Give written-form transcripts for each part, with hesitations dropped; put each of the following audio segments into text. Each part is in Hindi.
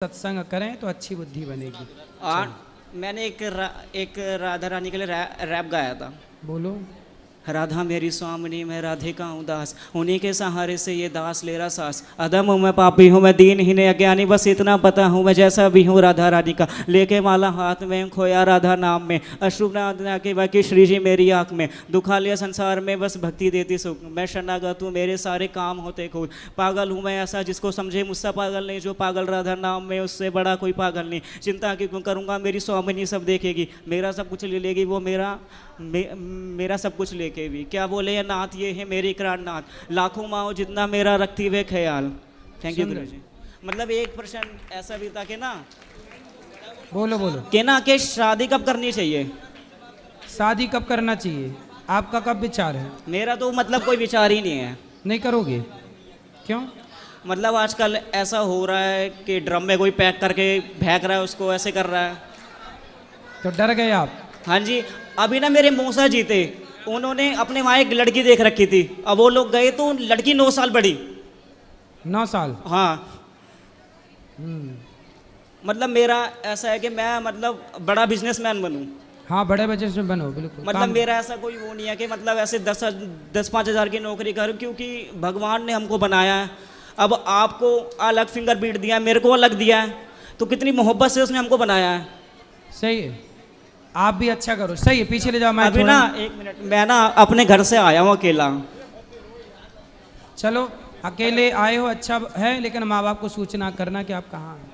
सत्संग करें तो अच्छी बुद्धि बनेगी। और मैंने एक राधा रानी के लिए रैप गाया था। बोलो। राधा मेरी स्वामिनी मैं राधिका हूँ दास, उन्हीं के सहारे से ये दास ले रहा सास। अधम हूँ मैं पापी हूँ मैं दीनहीन अज्ञानी, बस इतना पता हूँ मैं जैसा भी हूँ राधा रानी का। लेके माला हाथ में खोया राधा नाम में, अश्रु ना के बाकी श्री जी मेरी आँख में। दुखा लिया संसार में बस भक्ति देती सुख, मैं शरणागत हूँ मेरे सारे काम होते खुद। पागल हूँ मैं ऐसा जिसको समझे मुझसे पागल नहीं, जो पागल राधा नाम में उससे बड़ा कोई पागल नहीं। चिंता क्यों करूँगा मेरी स्वामिनी सब देखेगी, मेरा सब कुछ ले लेगी वो मेरा सब कुछ लेके भी। क्या बोले ये नाथ ये है मेरी करार नाथ, लाखों माओ जितना मेरा रखती हुए ख्याल। थैंक यू गुरु जी। मतलब एक प्रश्न ऐसा भी था कि ना, बोलो बोलो कि ना कि शादी कब करनी चाहिए, शादी कब करना चाहिए, आपका कब विचार है? मेरा तो मतलब कोई विचार ही नहीं है। नहीं करोगे क्यों? मतलब आजकल ऐसा हो रहा है कि ड्रम में कोई पैक करके फेंक रहा है उसको, ऐसे कर रहा है। तो डर गए आप? हाँ जी। अभी ना मेरे मौसा जी थे, उन्होंने अपने वहाँ एक लड़की देख रखी थी। अब वो लोग गए तो लड़की 9 साल बड़ी। 9 साल? हाँ। मतलब मेरा ऐसा है कि मैं मतलब बड़ा बिजनेसमैन बनूं। हाँ बड़े बजट में बनो बिल्कुल। मतलब मेरा ऐसा कोई वो नहीं है कि मतलब ऐसे 10-5 हज़ार की नौकरी करूं, क्योंकि भगवान ने हमको बनाया है। अब आपको अलग फिंगर बीट दिया है, मेरे को अलग दिया है, तो कितनी मोहब्बत से उसने हमको बनाया है। सही है, आप भी अच्छा करो। सही है, पीछे ले जाओ। मैं अभी ना 1 मिनट, मैं ना अपने घर से आया हूँ अकेला। चलो अकेले आए हो अच्छा है, लेकिन माँ बाप को सूचना करना कि आप कहाँ हैं,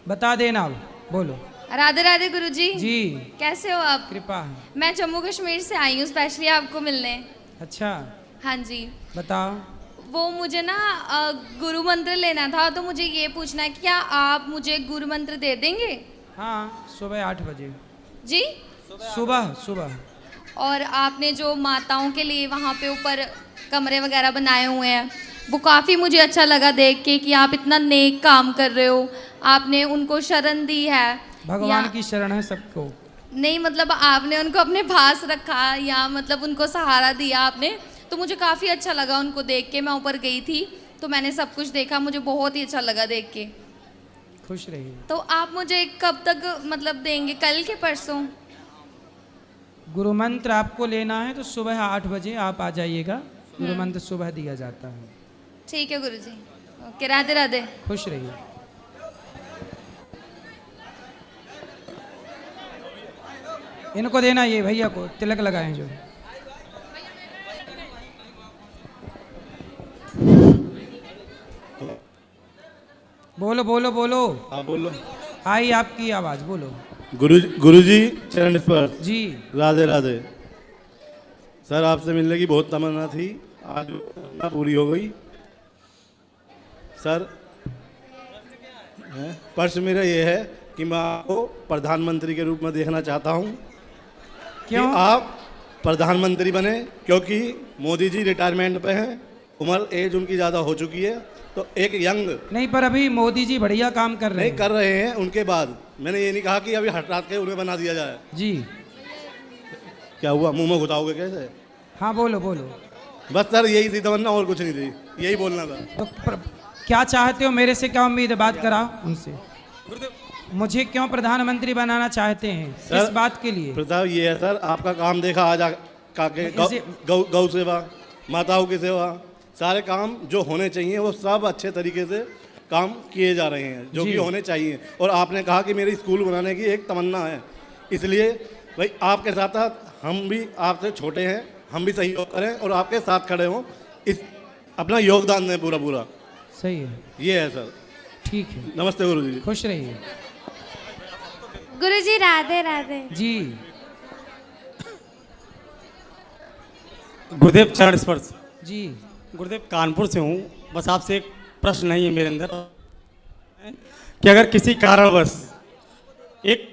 बता देना। अब बोलो। राधे राधे गुरुजी। जी कैसे हो आप? कृपा है। मैं जम्मू कश्मीर से आई हूँ स्पेशली आपको मिलने। अच्छा हाँ जी। बताओ। वो मुझे ना गुरु मंत्र लेना था, तो मुझे ये पूछना है कि क्या आप मुझे गुरु मंत्र दे देंगे? हाँ सुबह 8 बजे। जी सुबह। और आपने जो माताओं के लिए वहाँ पे ऊपर कमरे वगैरह बनाए हुए हैं, वो काफ़ी मुझे अच्छा लगा देख के कि आप इतना नेक काम कर रहे हो। आपने उनको शरण दी है, भगवान की शरण है सबको। नहीं मतलब आपने उनको अपने पास रखा या मतलब उनको सहारा दिया आपने, तो मुझे काफ़ी अच्छा लगा उनको देख के। मैं ऊपर गई थी तो मैंने सब कुछ देखा, मुझे बहुत ही अच्छा लगा देख के। खुश रहिए। तो आप मुझे कब तक मतलब देंगे, कल के परसों? गुरु मंत्र आपको लेना है तो सुबह 8 बजे आप आ जाइएगा। गुरु मंत्र सुबह दिया जाता है। ठीक है गुरुजी। ओके, राधे राधे। खुश रहिए। इनको देना, ये भैया को तिलक लगाएं जो। बोलो बोलो बोलो। हाँ बोलो। आई आपकी आवाज, बोलो। गुरुजी चरण स्पर्श। जी राधे राधे। सर आपसे मिलने की बहुत तमन्ना थी, आज तमन्ना पूरी हो गई। सर प्रश्न मेरा ये है कि मैं आपको प्रधानमंत्री के रूप में देखना चाहता हूँ। क्यों? कि आप प्रधानमंत्री बने, क्योंकि मोदी जी रिटायरमेंट पे हैं, उम्र एज उनकी ज़्यादा हो चुकी है, तो एक यंग नहीं, पर अभी मोदी जी बढ़िया काम कर रहे नहीं हैं। कर रहे हैं। उनके बाद मैंने ये नहीं कहा कि अभी हटा के उन्हें बना दिया जाए। जी क्या हुआ, मुंह में घुटाओगे कैसे? हाँ बोलो बोलो। बस सर यही थी तमन्ना, और कुछ नहीं थी, यही बोलना था। तो क्या चाहते हो मेरे से, क्या उम्मीद है? बात कराओ उनसे। मुझे क्यों प्रधानमंत्री बनाना चाहते हैं, किस बात के लिए? प्रताप ये है सर, आपका काम देखा आज गौ सेवा, माताओं की सेवा, सारे काम जो होने चाहिए वो सब अच्छे तरीके से काम किए जा रहे हैं, जो कि होने चाहिए। और आपने कहा कि मेरी स्कूल बनाने की एक तमन्ना है, इसलिए भाई आपके साथ साथ हम भी आपसे छोटे हैं, हम भी सहयोग करें और आपके साथ खड़े हों, इस अपना योगदान दें पूरा। सही है, ये है सर। ठीक है। नमस्ते गुरु जी। खुश रहिए। गुरुजी राधे राधे। जी गुरुदेव चरण स्पर्श। जी गुरुदेव कानपुर से हूँ। बस आपसे एक प्रश्न नहीं है मेरे अंदर कि अगर किसी कारणवश एक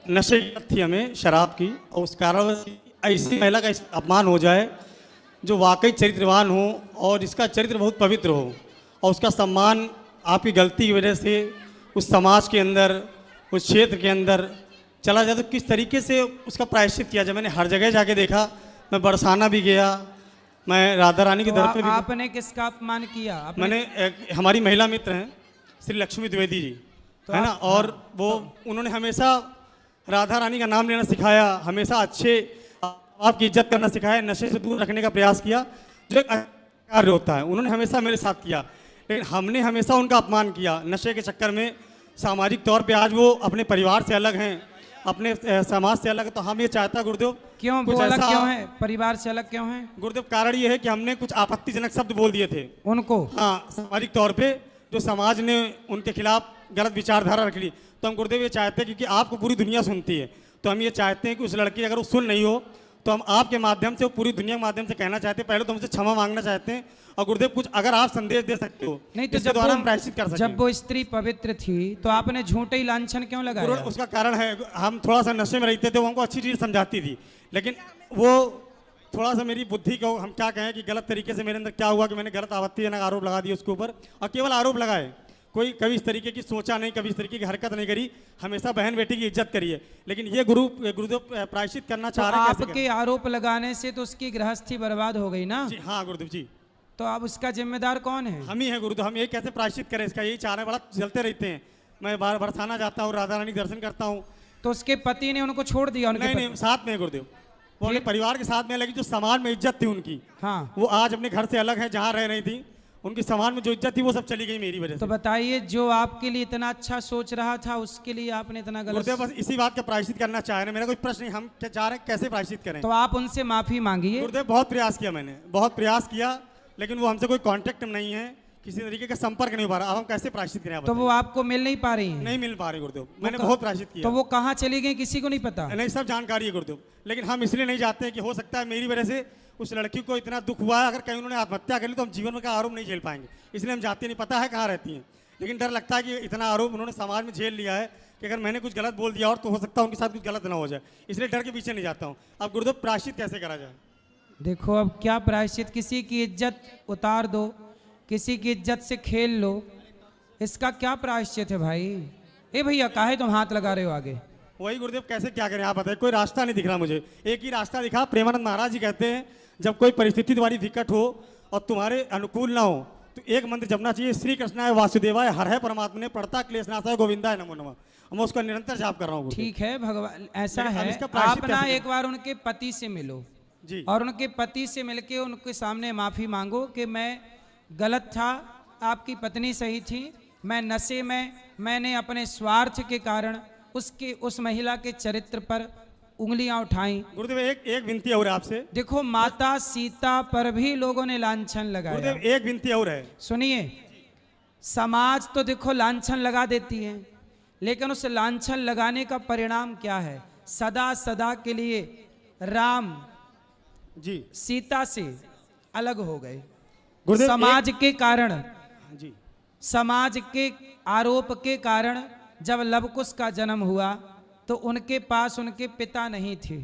नशे की लत थी हमें शराब की, और उस कारणवश ऐसी महिला का अपमान हो जाए जो वाकई चरित्रवान हो और इसका चरित्र बहुत पवित्र हो, और उसका सम्मान आपकी गलती की वजह से उस समाज के अंदर, उस क्षेत्र के अंदर चला जाए, तो किस तरीके से उसका प्रायश्चित किया जाए? मैंने हर जगह जाके देखा, मैं बरसाना भी गया, मैं राधा रानी के तो दर पे भी। आपने किसका अपमान किया? मैंने हमारी महिला मित्र हैं श्री लक्ष्मी द्विवेदी जी, है ना। और वो उन्होंने हमेशा राधा रानी का नाम लेना सिखाया, हमेशा अच्छे आपकी इज्जत करना सिखाया, नशे से दूर रखने का प्रयास किया, जो एक कार्य होता है। उन्होंने हमेशा मेरे साथ किया, लेकिन हमने हमेशा उनका अपमान किया नशे के चक्कर में। सामाजिक तौर पे आज वो अपने परिवार से अलग हैं, अपने समाज से अलग। तो हम ये चाहता गुरुदेव, क्यों वो अलग क्यों है, परिवार से अलग क्यों है गुरुदेव? कारण ये है कि हमने कुछ आपत्तिजनक शब्द बोल दिए थे उनको, हाँ, सामाजिक तौर पे जो समाज ने उनके खिलाफ गलत विचारधारा रख ली। तो हम गुरुदेव ये चाहते हैं, क्योंकि आपको पूरी दुनिया सुनती है, तो हम ये चाहते हैं कि उस लड़की अगर वो सुन नहीं हो तो हम आपके माध्यम से, पूरी दुनिया के माध्यम से कहना चाहते हैं। पहले तो हमसे क्षमा मांगना चाहते हैं, और गुरुदेव कुछ अगर आप संदेश दे सकते हो नहीं तो जब हम प्रायश्चित कर सकते जब वो स्त्री पवित्र थी तो आपने झूठे ही लांछन क्यों लगाया? उसका कारण है, हम थोड़ा सा नशे में रहते थे, वो हमको अच्छी चीज़ समझाती थी, लेकिन वो थोड़ा सा मेरी बुद्धि को हम क्या कहें कि गलत तरीके से मेरे अंदर क्या हुआ कि मैंने गलत आपत्तिजनक आरोप लगा दिए उसके ऊपर। और केवल आरोप लगाए, कोई कभी इस तरीके की सोचा नहीं, कभी इस तरीके की हरकत नहीं करी, हमेशा बहन बेटी की इज्जत करी है। लेकिन ये गुरुदेव प्रायश्चित करना चाह रहे हैं। आपके आरोप लगाने से तो उसकी गृहस्थी बर्बाद हो गई ना? जी हाँ गुरुदेव जी। तो अब उसका जिम्मेदार कौन है? हम ही हैं गुरुदेव। हम ये कैसे प्रायश्चित करें इसका, यही चाह रहे हैं। बड़ा चलते रहते हैं, मैं बार बरसाना जाता हूँ, राधा रानी दर्शन करता हूँ। तो उसके पति ने उनको छोड़ दिया? उनके नहीं, साथ में गुरुदेव, वो अपने परिवार के साथ में, लेकिन जो समाज में इज्जत थी उनकी, हाँ, वो आज अपने घर से अलग है, जहाँ रह रही थी, उनकी समाज में जो इज्जत थी वो सब चली गई मेरी वजह से। तो बताइए, जो आपके लिए इतना अच्छा सोच रहा था उसके लिए आपने इतना गलत। गुरुदेव बस इसी बात का प्रायश्चित करना चाह रहे हैं, मेरा कोई प्रश्न नहीं, हम क्या चाह रहे हैं कैसे प्रायश्चित करें। तो आप उनसे माफी मांगिए। गुरुदेव बहुत प्रयास किया मैंने, बहुत प्रयास किया, लेकिन वो हमसे कोई कांटेक्ट नहीं है, किसी तरीके का संपर्क नहीं हो पा रहा। अब हम कैसे प्रायश्चित करें? तो वो आपको मिल नहीं पा रही है? नहीं मिल पा रही गुरुदेव, मैंने बहुत प्रायश्चित किया। तो वो कहाँ चली गई किसी को नहीं पता? नहीं, सब जानकारी है गुरुदेव, लेकिन हम इसलिए नहीं चाहते हैं कि हो सकता है मेरी वजह से उस लड़की को इतना दुख हुआ है, अगर कहीं उन्होंने आत्महत्या कर ली तो हम जीवन का आरोप नहीं झेल पाएंगे, इसलिए हम जाते नहीं, पता है कहाँ रहती हैं, लेकिन डर लगता है कि इतना आरोप उन्होंने समाज में झेल लिया है कि अगर मैंने कुछ गलत बोल दिया और तो हो सकता है उनके साथ कुछ गलत ना हो जाए, इसलिए डर के पीछे नहीं जाता हूँ। अब गुरुदेव प्रायश्चित कैसे करा जाए? देखो, अब क्या प्रायश्चित, किसी की इज्जत उतार दो, किसी की इज्जत से खेल लो, इसका क्या प्रायश्चित है भाई? ए भैया, काहे तुम हाथ लगा रहे हो आगे? वही गुरुदेव, कैसे क्या करें आप बताइए, कोई रास्ता नहीं दिख रहा मुझे। एक ही रास्ता दिखा, प्रेमानंद महाराज जी कहते हैं जब कोई परिस्थिति तुम्हारी विकट हो और तुम्हारे अनुकूल ना हो तो एक मंत्र जपना चाहिए, श्री कृष्णाय वासुदेवाय हर है परमात्मा ने पढ़ता क्लेशनाशाय गोविंदाय नमो नमः। मैं उसका निरंतर जाप कर रहा हूँ। ठीक है भगवान, ऐसा लेकिन अब है, इसका प्रायश्चित आप ना कैसे एक बार उनके पति से मिलो जी, और उनके पति से मिलके उनके सामने माफी मांगो कि मैं गलत था, आपकी पत्नी सही थी, मैं नशे में, मैंने अपने स्वार्थ के कारण उस महिला के चरित्र पर उंगलियां उठाई। गुरुदेव एक विनती और है आपसे। देखो, माता सीता पर भी लोगों ने लांछन लगाया। गुरुदेव एक विनती और है, सुनिए, समाज तो देखो लांछन लगा देती है, लेकिन उस लांछन लगाने का परिणाम क्या है? सदा सदा के लिए राम जी सीता से अलग हो गए गुरुदेव। समाज के कारण, जी, समाज के आरोप के कारण जब लवकुश का जन्म हुआ तो उनके पास उनके पिता नहीं थे।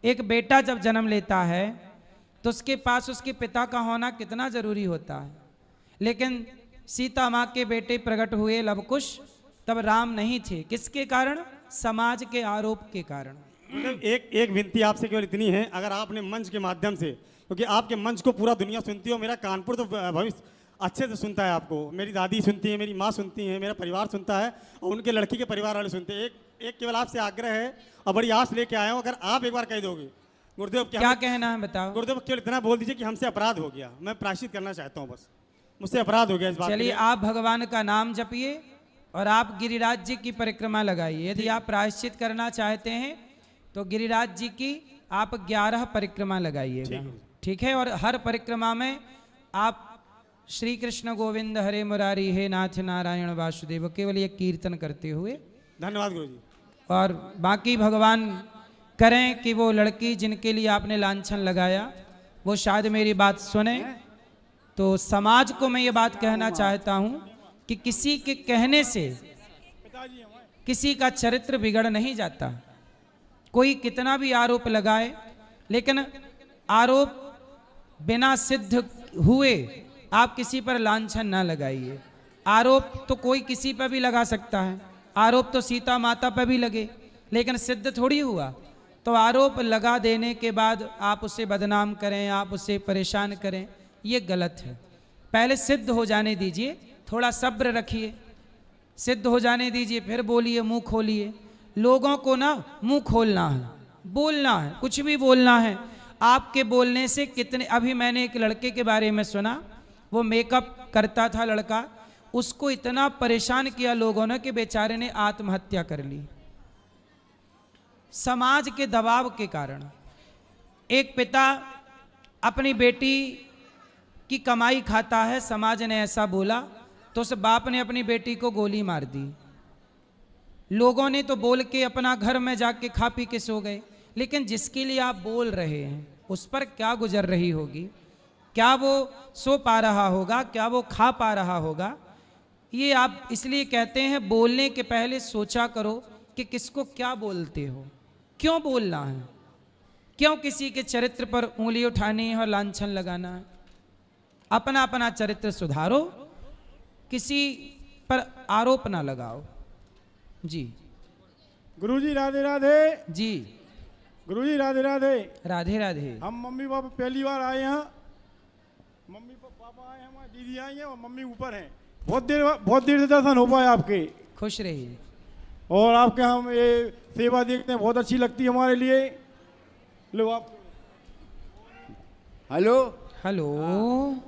एक बेटा जब जन्म लेता है तो उसके पास उसके पिता का होना कितना जरूरी होता है, लेकिन सीता माँ के बेटे प्रकट हुए लवकुश, तब राम नहीं थे। किसके कारण? समाज के आरोप के कारण। एक विनती आपसे केवल इतनी है, अगर आपने मंच के माध्यम से, क्योंकि आपके मंच को पूरा दुनिया सुनती है, मेरा कानपुर तो भविष्य अच्छे से सुनता है आपको, मेरी दादी सुनती है, मेरी माँ सुनती है, मेरा परिवार सुनता है और उनके लड़की के परिवार वाले सुनते हैं। एक केवल आपसे आग्रह है और बड़ी आस लेके आया हूँ, अगर आप एक बार कह दोगे गुरुदेव, क्या कहना है बताओ? गुरुदेव केवल इतना बोल दीजिए कि हमसे अपराध हो गया, मैं प्रायश्चित करना चाहता हूँ, बस मुझसे अपराध हो गया इस बात। चलिए, आप भगवान का नाम जपिए और आप गिरिराज जी की परिक्रमा लगाइए। यदि आप प्रायश्चित करना चाहते हैं तो गिरिराज जी की आप 11 परिक्रमा लगाइएगा, ठीक है? और हर परिक्रमा में आप श्री कृष्ण गोविंद हरे मुरारी हे नाथ नारायण वासुदेव केवल ये कीर्तन करते हुए। धन्यवाद गुरु जी। और बाकी भगवान करें कि वो लड़की जिनके लिए आपने लांछन लगाया वो शायद मेरी बात सुने। तो समाज को मैं ये बात कहना चाहता हूँ कि किसी के कहने से किसी का चरित्र बिगड़ नहीं जाता। कोई कितना भी आरोप लगाए, लेकिन आरोप बिना सिद्ध हुए आप किसी पर लांछन ना लगाइए। आरोप तो कोई किसी पर भी लगा सकता है, आरोप तो सीता माता पर भी लगे, लेकिन सिद्ध थोड़ी हुआ। तो आरोप लगा देने के बाद आप उसे बदनाम करें, आप उसे परेशान करें, ये गलत है। पहले सिद्ध हो जाने दीजिए, थोड़ा सब्र रखिए, सिद्ध हो जाने दीजिए, फिर बोलिए, मुंह खोलिए। लोगों को ना मुंह खोलना है, बोलना है, कुछ भी बोलना है। आपके बोलने से कितने, अभी मैंने एक लड़के के बारे में सुना, वो मेकअप करता था लड़का, उसको इतना परेशान किया लोगों ने कि बेचारे ने आत्महत्या कर ली, समाज के दबाव के कारण। एक पिता अपनी बेटी की कमाई खाता है, समाज ने ऐसा बोला तो उस बाप ने अपनी बेटी को गोली मार दी। लोगों ने तो बोल के अपना घर में जाके खा पी के सो गए, लेकिन जिसके लिए आप बोल रहे हैं उस पर क्या गुजर रही होगी, क्या वो सो पा रहा होगा, क्या वो खा पा रहा होगा। ये आप इसलिए कहते हैं बोलने के पहले सोचा करो कि किसको क्या बोलते हो, क्यों बोलना है, क्यों किसी के चरित्र पर उंगली उठानी है और लांछन लगाना है। अपना अपना चरित्र सुधारो, किसी पर आरोप ना लगाओ। जी गुरुजी राधे राधे। जी गुरुजी राधे राधे। राधे राधे। हम मम्मी पापा पहली बार आए हैं, मम्मी पापा आए हैं, हमारी दीदी आई हैं और मम्मी ऊपर हैं। बहुत देर से दर्शन हो पाए आपके। खुश रहिए। और आपके हम ये सेवा देखते हैं, बहुत अच्छी लगती है हमारे लिए। लो आप। Hello hello.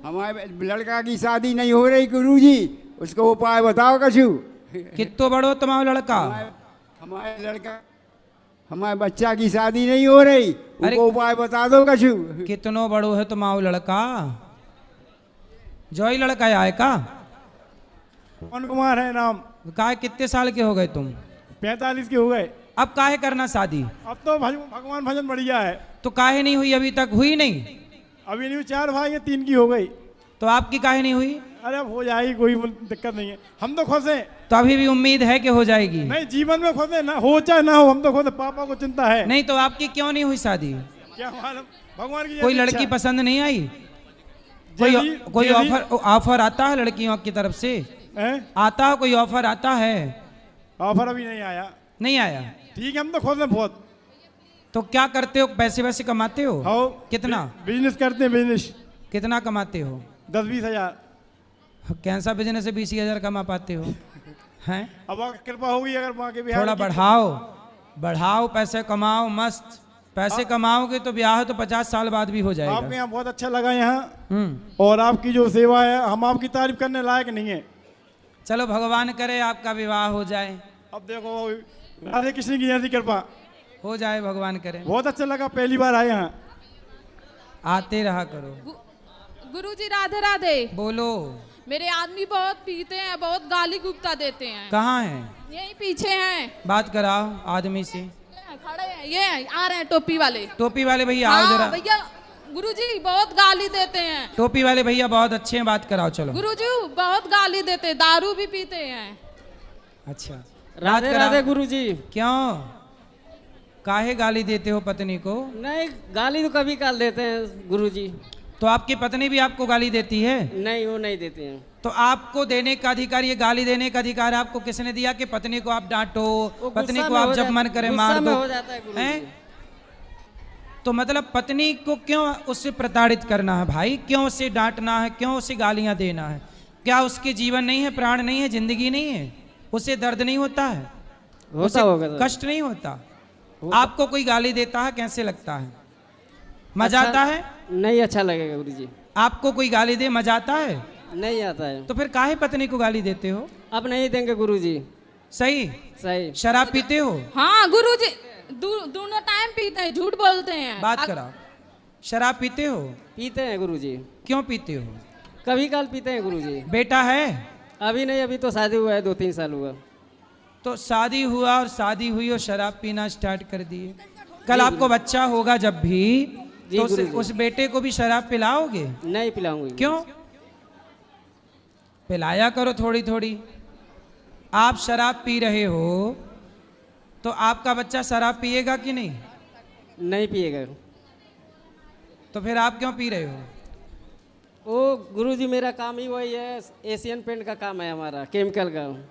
हमारे लड़का की शादी नहीं हो रही गुरुजी, उसको उपाय बताओ कछु। कितो बड़ो तुम्हारा लड़का? हमारे लड़का, हमारे बच्चा की शादी नहीं हो रही, अरे उसको उपाय बता दो कछु। कितनो बड़ो है तुम्हारा लड़का? जो ही लड़का आए का? पवन कुमार है नाम। का कितने साल के हो गए तुम? 45 के हो गए। अब काहे करना शादी? अब तो भगवान भजन बढ़िया है। तो काहे नहीं हुई अभी तक? हुई नहीं? अभी नहीं, 4 भाई हैं, 3 की हो गई। तो आपकी काहे नहीं हुई? अरे अब हो जाएगी, कोई दिक्कत नहीं है। हम तो खुश हैं। तो अभी भी उम्मीद है कि हो जाएगी? नहीं, जीवन में खुश है ना, हो चाहे ना हो, हम तो खुश हैं। पापा को चिंता है। नहीं तो आपकी क्यों नहीं हुई शादी? क्या मालूम, भगवान की कोई इच्छा लड़की है। पसंद नहीं आई? जल्दी- कोई जल्दी- ऑफर आता है लड़कियों की तरफ से? हैं? आता है, कोई ऑफर आता है? ऑफर अभी नहीं आया। नहीं आया? ठीक है, हम तो खुश हैं बहुत। तो क्या करते हो? पैसे वैसे कमाते हो? हाँ। कितना? बिजनेस करते हैं, बिजनेस। कितना कमाते हो? 10-20 हजार। कैसा बिजनेस है 20,000 कमा पाते हो? हैं? अब आपकी कृपा होगी अगर वहाँ के बिहार थोड़ा की- बढ़ाओ, बढ़ाओ, पैसे कमाओ, मस्त पैसे कमाओगे तो ब्याह तो 50 साल बाद भी हो आपके जाएगा। यहाँ बहुत अच्छा लगा यहाँ। और आपकी जो सेवा है, हम आपकी तारीफ करने लायक नहीं है। चलो भगवान करे आपका विवाह हो जाए। अब देखो, राधे कृष्ण की ऐसी कृपा। हो जाए, भगवान करे। बहुत अच्छा लगा, पहली बार आए यहाँ। आते रहा करो। गुरुजी राधे राधे। बोलो। मेरे आदमी बहुत पीते हैं, बहुत गाली गुप्ता देते हैं। कहाँ हैं? यही पीछे हैं। बात कराओ आदमी से। खड़े हैं, ये आ रहे हैं टोपी वाले। टोपी वाले भैया आओ हाँ जरा। भैया, गुरुजी बहुत गाली देते हैं। टोपी वाले भैया बहुत अच्छे हैं, बात कराओ। चलो। गुरुजी बहुत गाली देते हैं, दारू भी पीते हैं। अच्छा, राधे कराओ। राधे गुरुजी। क्यों? काहे गाली देते हो पत्नी को? नहीं, गाली तो कभी काल देते हैं गुरुजी। तो आपकी पत्नी भी आपको गाली देती है? नहीं, वो नहीं देते हैं। तो आपको देने का अधिकार, ये गाली देने का अधिकार आपको किसने दिया कि पत्नी को आप डांटो, वो पत्नी गुस्सा को में आप हो जब जा- मन करे गुस्सा मार में दो? हो जाता है गुरुजी। हैं? तो मतलब पत्नी को क्यों उससे प्रताड़ित करना है भाई? क्यों उसे डांटना है? क्यों उसे गालियां देना है? क्या उसके जीवन नहीं है, प्राण नहीं है, जिंदगी नहीं है? उसे दर्द नहीं होता है? होता उसे होगा तो। कष्ट नहीं होता? आपको कोई गाली देता है, कैसे लगता है? मजा अच्छा- आता है? नहीं अच्छा लगेगा गुरुजी। आपको कोई गाली दे मजा आता है? नहीं आता है। तो फिर काहे पत्नी को गाली देते हो? अब नहीं देंगे गुरुजी। सही? सही। शराब पीते हो? हाँ गुरुजी, दोनों टाइम पीते हैं, झूठ बोलते हैं। बात कराओ। शराब पीते हो? पीते हैं गुरुजी। क्यों पीते हो? कभी काल पीते हैं गुरुजी। बेटा है? अभी नहीं, अभी तो शादी हुआ है, 2-3 साल हुआ। तो शादी हुआ और शादी हुई और शराब पीना स्टार्ट कर दिए। कल आपको बच्चा होगा जब भी, जी तो गुरुजी। उस बेटे को भी शराब पिलाओगे? नहीं पिलाऊंगी। क्यों? पिलाया करो थोड़ी थोड़ी। आप शराब पी रहे हो तो आपका बच्चा शराब पिएगा कि नहीं? नहीं पिएगा। तो फिर आप क्यों पी रहे हो? ओ गुरुजी, मेरा काम ही वही है, एशियन पेंट का काम है हमारा, केमिकल का।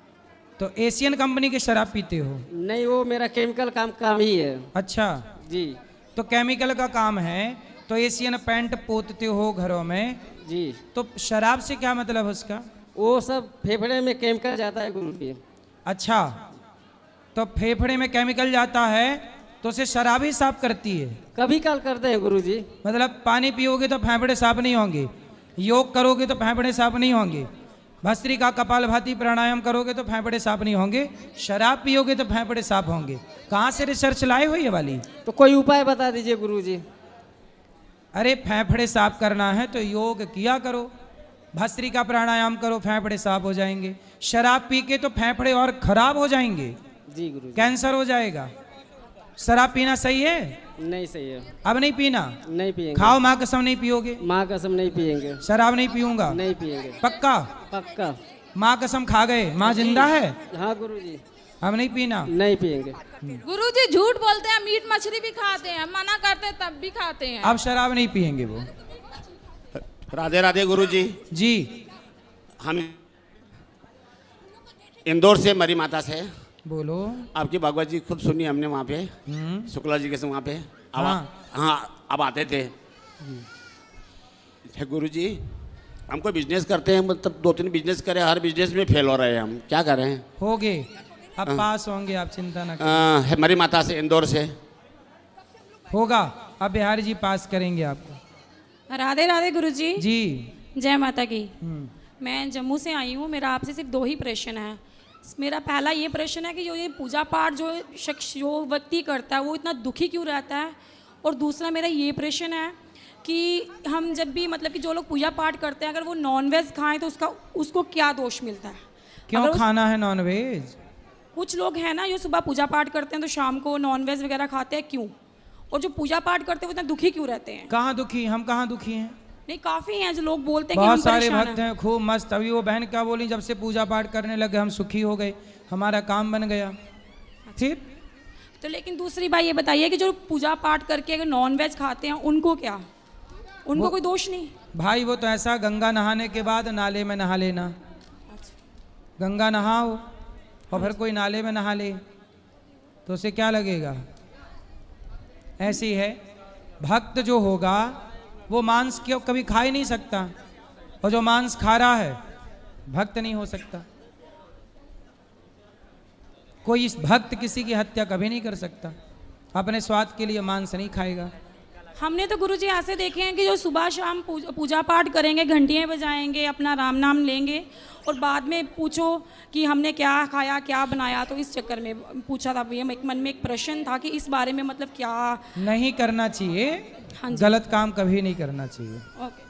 तो एशियन कंपनी की शराब पीते हो? नहीं, वो मेरा केमिकल काम ही है। अच्छा, जी तो केमिकल का काम है तो एशियन पेंट पोतते हो घरों में, जी। तो शराब से क्या मतलब उसका? वो सब फेफड़े में केमिकल जाता है गुरुजी। अच्छा, तो फेफड़े में केमिकल जाता है तो उसे शराब ही साफ करती है? कभी काल करते हैं गुरुजी। मतलब पानी पियोगे तो फेफड़े साफ नहीं होंगे, योग करोगे तो फेफड़े साफ नहीं होंगे, भस्त्रिका कपालभाति प्राणायाम करोगे तो फेफड़े साफ नहीं होंगे, शराब पियोगे तो फेफड़े साफ होंगे। कहाँ से रिसर्च लाए हो ये वाली? तो कोई उपाय बता दीजिए गुरुजी। अरे फेफड़े साफ करना है तो योग किया करो, भस्त्रिका प्राणायाम करो, फेफड़े साफ हो जाएंगे। शराब पी के तो फेफड़े और खराब हो जाएंगे, जी गुरुजी। कैंसर हो जाएगा। शराब पीना सही है? नहीं सही है। अब नहीं पीना? नहीं पिएंगे। खाओ, माँ कसम नहीं पियोगे? माँ कसम नहीं पिएंगे। शराब नहीं पीऊंगा? नहीं पिएंगे। पक्का? पक्का। माँ कसम खा गए? माँ जिंदा है? हाँ गुरुजी। अब नहीं पीना? नहीं पिएंगे। गुरुजी झूठ बोलते हैं, मीट मछली भी खाते हैं, मना करते हैं तब भी खाते हैं। अब शराब नहीं पिएंगे वो। राधे राधे गुरुजी। जी। हम इंदौर से मरी माता से। बोलो। आपकी भगवत जी खूब सुनी हमने वहाँ पे, शुक्ला जी के वहाँ पे। हाँ, अब आते थे। गुरुजी हमको बिजनेस करते हैं, मतलब 2-3 बिजनेस करें, हर बिजनेस में फेल हो रहे हैं हम, क्या करें? होगे, अब पास होंगे, आप चिंता न करें। मरी माता से, इंदौर से। होगा, अब बिहारी जी पास करेंगे आपको। राधे राधे गुरुजी। जी। जय माता की। मैं जम्मू से आई हूँ, मेरा आपसे सिर्फ 2 ही प्रश्न है। मेरा पहला ये प्रश्न है कि जो ये पूजा पाठ जो शख्स जो व्यक्ति करता है वो इतना दुखी क्यों रहता है, और दूसरा मेरा ये प्रश्न है कि हम जब भी मतलब कि जो लोग पूजा पाठ करते हैं अगर वो नॉनवेज खाएं तो उसको क्या दोष मिलता है? क्यों खाना है नॉनवेज? कुछ लोग हैं ना जो सुबह पूजा पाठ करते हैं तो शाम को नॉनवेज वगैरह खाते हैं, क्यों? और जो पूजा पाठ करते हैं वो इतना दुखी क्यों रहते हैं? कहाँ दुखी? हम कहाँ दुखी हैं? नहीं, काफ़ी हैं जो लोग बोलते हैं कि बहुत हम सारे परेशान भक्त हैं खूब मस्त। अभी वो बहन क्या बोली, जब से पूजा पाठ करने लगे हम सुखी हो गए, हमारा काम बन गया। फिर तो लेकिन दूसरी बात ये बताइए कि जो पूजा पाठ करके अगर नॉनवेज खाते हैं उनको क्या, उनको कोई दोष नहीं? भाई वो तो ऐसा, गंगा नहाने के बाद नाले में नहा लेना। गंगा नहाओ और फिर कोई नाले में नहा ले तो उसे क्या लगेगा? ऐसी है, भक्त जो होगा वो मांस क्यों कभी खा ही नहीं सकता, और जो मांस खा रहा है भक्त नहीं हो सकता। कोई इस भक्त किसी की हत्या कभी नहीं कर सकता, अपने स्वाद के लिए मांस नहीं खाएगा। हमने तो गुरुजी ऐसे देखे हैं कि जो सुबह शाम पूजा पाठ करेंगे, घंटियाँ बजाएंगे, अपना राम नाम लेंगे, और बाद में पूछो कि हमने क्या खाया क्या बनाया, तो इस चक्कर में पूछा था भैया, एक मन में एक प्रश्न था कि इस बारे में मतलब क्या नहीं करना चाहिए। हाँ, गलत काम कभी नहीं करना चाहिए।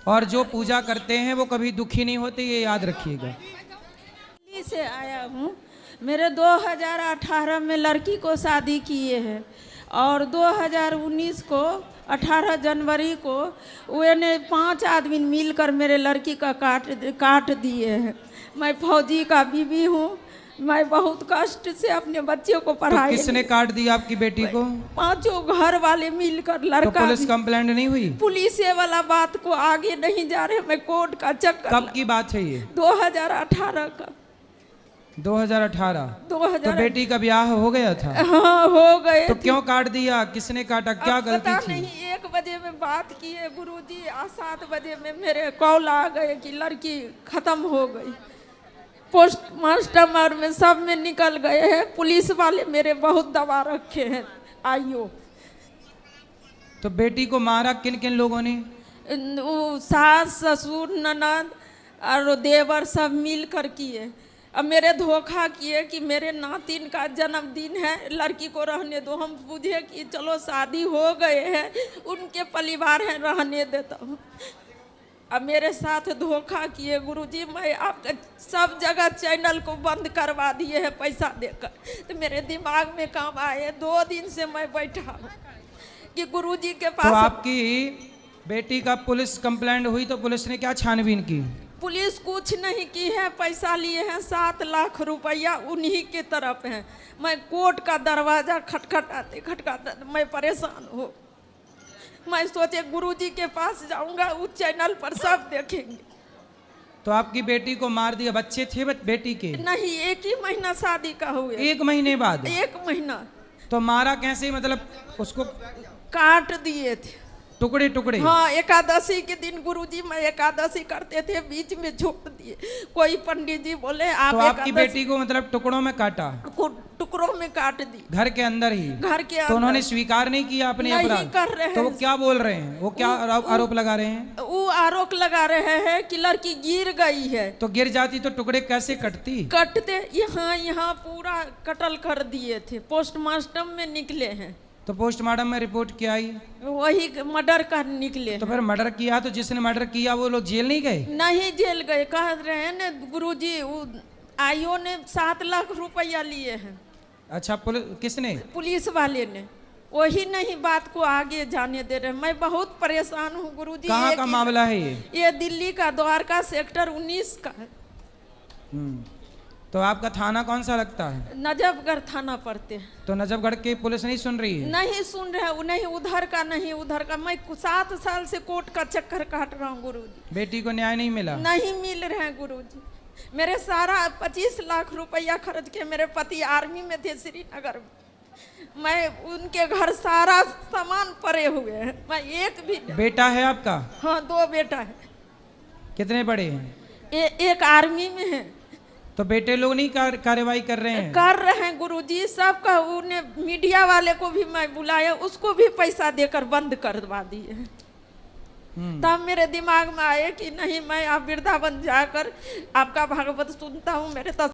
और जो पूजा करते हैं वो कभी दुखी नहीं होते, ये याद रखिएगा। दिल्ली से आया हूँ, मेरे 2018 में लड़की को शादी किए हैं और 2019 को 18 जनवरी को उन्हें 5 आदमी मिलकर मेरे लड़की का काट दिए हैं। मैं फौजी का बीवी हूँ, मैं बहुत कष्ट से अपने बच्चों को पढ़ाई। तो किसने काट दिया आपकी बेटी को? 5 घर वाले मिलकर। लड़का तो पुलिस कंप्लेंट नहीं हुई? पुलिस ये वाला बात को आगे नहीं जा रहे, मैं कोर्ट का चक्कर। कब की बात है ये? 2018 का। 2018। तो बेटी का ब्याह हो गया था? हाँ, हो गए। तो क्यों काट दिया? किसने काटा? क्या गलती थी? नहीं, 1 बजे में बात किए गुरुजी, 7 बजे में मेरे कॉल आ गए कि लड़की खत्म हो गई। पोस्ट मास्टर में सब में निकल गए हैं, पुलिस वाले मेरे बहुत दबा रखे हैं। आइयो। तो बेटी को मारा किन किन लोगों ने? सास ससुर ननद और देवर सब मिल कर किए। अब मेरे धोखा किए कि मेरे नातिन का जन्मदिन है, लड़की को रहने दो। हम बुझे कि चलो शादी हो गए हैं, उनके परिवार हैं, रहने देता हूँ। अब मेरे साथ धोखा किए गुरुजी। मैं आपका सब जगह चैनल को बंद करवा दिए हैं पैसा देकर। तो मेरे दिमाग में काम आए, 2 दिन से मैं बैठा हूँ कि गुरुजी के पास। तो आपकी बेटी का पुलिस कंप्लेंट हुई तो पुलिस ने क्या छानबीन की? पुलिस कुछ नहीं की है, पैसा लिए हैं 7 लाख रुपया उन्हीं के तरफ है। मैं कोर्ट का दरवाजा खटखटाते मैं परेशान हूँ। मैं सोचे गुरुजी के पास जाऊंगा, उस चैनल पर सब देखेंगे। तो आपकी बेटी को मार दिया? बच्चे थे बेटी के? नहीं, 1 ही महीना शादी का हुए। 1 महीने बाद? 1 महीना। तो मारा कैसे? मतलब उसको काट दिए थे। टुकड़े टुकड़े। हाँ, एकादशी के दिन गुरुजी मैं एकादशी करते थे, बीच में छोड़ दिए। कोई पंडित जी बोले आप तो आपकी बेटी को मतलब टुकड़ों में काटा? टुकड़ों में काट दी, घर के अंदर ही? घर के अंदर। तो उन्होंने स्वीकार नहीं किया अपने नहीं अपराध? कर रहे तो वो हैं। क्या बोल रहे हैं, वो क्या आरोप लगा रहे हैं? वो आरोप लगा रहे हैं कि लड़की गिर गई है। तो गिर जाती तो टुकड़े कैसे कटती? कटते यहाँ पूरा कटल कर दिए थे, पोस्टमार्टम में निकले हैं। तो पोस्टमार्टम में रिपोर्ट क्या आई? वही मर्डर का निकले। तो फिर मर्डर किया तो जिसने मर्डर किया वो लोग जेल नहीं गए? नहीं जेल गए, कह रहे हैं ना गुरुजी, आईओ ने 7 लाख रुपया लिए हैं। अच्छा, पुलिस किसने? पुलिस वाले ने। वही नहीं बात को आगे जाने दे रहे। मैं बहुत परेशान हूँ गुरुजी। कहाँ का मामला है ये? ये दिल्ली का, द्वारका सेक्टर 19 का है। तो आपका थाना कौन सा लगता है? नजफगढ़ थाना पड़ते हैं। तो नजफगढ़ की पुलिस नहीं सुन रही है? नहीं सुन रहे, नहीं उधर का, नहीं उधर का। मैं 7 साल से कोर्ट का चक्कर काट रहा हूँ गुरुजी। बेटी को न्याय नहीं मिला? नहीं मिल रहे हैं गुरुजी। मेरे सारा 25 लाख रुपया खर्च के, मेरे पति आर्मी में थे श्रीनगर में। मैं उनके घर सारा सामान पड़े हुए हैं, मैं एक भी। बेटा है आपका? हाँ, 2 बेटा है। कितने बड़े हैं? एक आर्मी में है। तो बेटे लोग नहीं कार्रवाई कर रहे हैं? कर रहे हैं गुरुजी, सबका। उन्हें मीडिया वाले को भी मैं बुलाया, उसको भी पैसा देकर बंद करवा दिए। तब मेरे दिमाग में आए कि नहीं, मैं आप वृंदावन जाकर आपका भागवत सुनता हूँ, मेरे